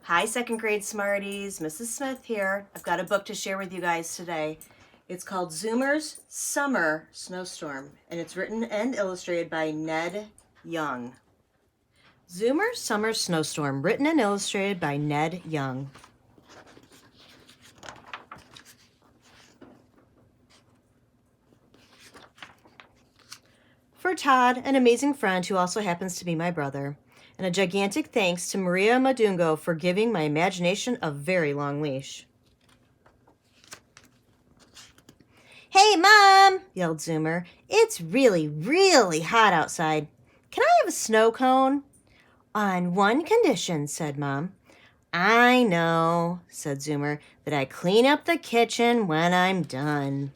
Hi, second grade Smarties. Mrs. Smith here. I've got a book to share with you guys today. It's called Zoomer's Summer Snowstorm, and it's written and illustrated by Ned Young. Zoomer's Summer Snowstorm, written and illustrated by Ned Young. For Todd, an amazing friend who also happens to be my brother. And a gigantic thanks to Maria Madungo for giving my imagination a very long leash. "Hey, Mom!" yelled Zoomer. "It's really, really hot outside. Can I have a snow cone?" "On one condition," said Mom. "I know," said Zoomer, "that I clean up the kitchen when I'm done."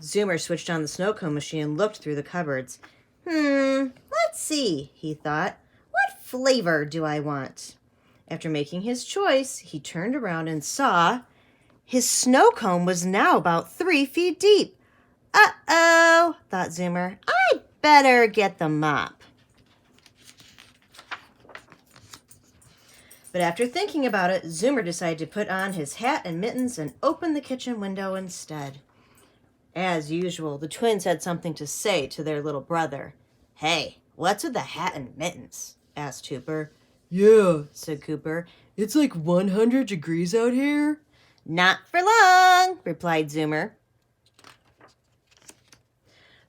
Zoomer switched on the snow cone machine and looked through the cupboards. Let's see, he thought. What flavor do I want? After making his choice, he turned around and saw his snow cone was now about 3 feet deep. Uh-oh, thought Zoomer. I'd better get the mop. But after thinking about it, Zoomer decided to put on his hat and mittens and open the kitchen window instead. As usual, the twins had something to say to their little brother. "Hey, what's with the hat and mittens?" asked Hooper. "Yeah," said Cooper. "it's like 100 degrees out here." "Not for long," replied Zoomer.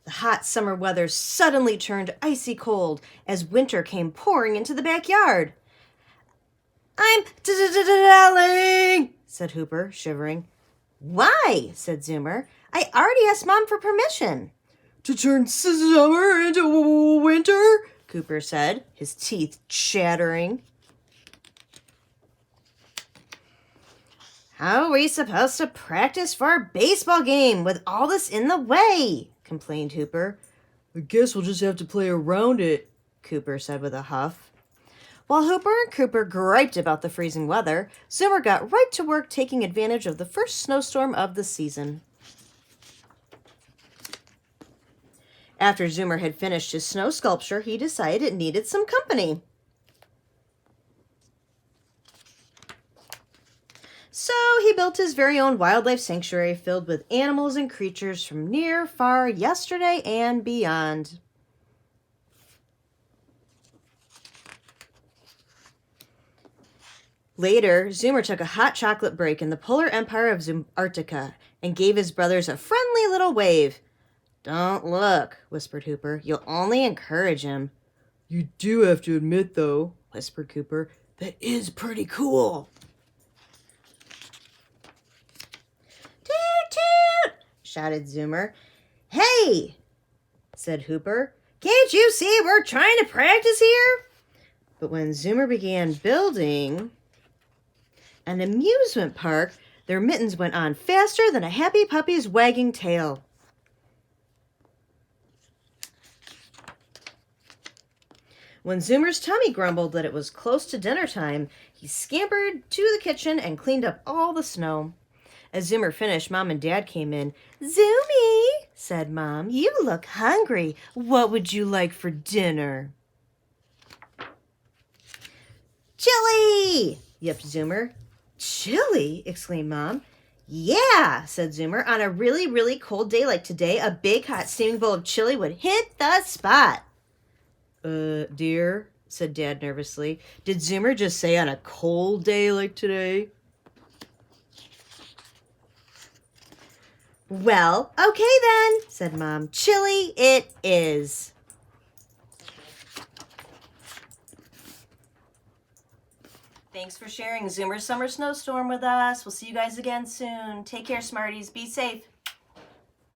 The hot summer weather suddenly turned icy cold as winter came pouring into the backyard. "I'm dying," said Hooper, shivering. "Why?" said Zoomer. "I already asked Mom for permission." "To turn summer into winter?" Cooper said, his teeth chattering. "How are we supposed to practice for our baseball game with all this in the way?" complained Hooper. "I guess we'll just have to play around it," Cooper said with a huff. While Hooper and Cooper griped about the freezing weather, Zoomer got right to work taking advantage of the first snowstorm of the season. After Zoomer had finished his snow sculpture, he decided it needed some company. So he built his very own wildlife sanctuary filled with animals and creatures from near, far, yesterday, and beyond. Later, Zoomer took a hot chocolate break in the polar empire of Antarctica and gave his brothers a friendly little wave. "Don't look," whispered Hooper. "You'll only encourage him." "You do have to admit, though," whispered Cooper, "that is pretty cool." "Toot toot!" shouted Zoomer. "Hey!" said Hooper. "Can't you see we're trying to practice here?" But when Zoomer began building an amusement park, their mittens went on faster than a happy puppy's wagging tail. When Zoomer's tummy grumbled that it was close to dinner time, he scampered to the kitchen and cleaned up all the snow. As Zoomer finished, Mom and Dad came in. "Zoomy," said Mom, "you look hungry. What would you like for dinner?" "Chili!" yipped Zoomer. "Chili?" exclaimed Mom. "Yeah," said Zoomer. "On a really, really cold day like today, a big, hot, steaming bowl of chili would hit the spot." Dear," said Dad nervously. "Did Zoomer just say on a cold day like today?" "Well, okay then," said Mom. "Chili it is." Thanks for sharing Zoomer's Summer Snowstorm with us. We'll see you guys again soon. Take care, Smarties. Be safe.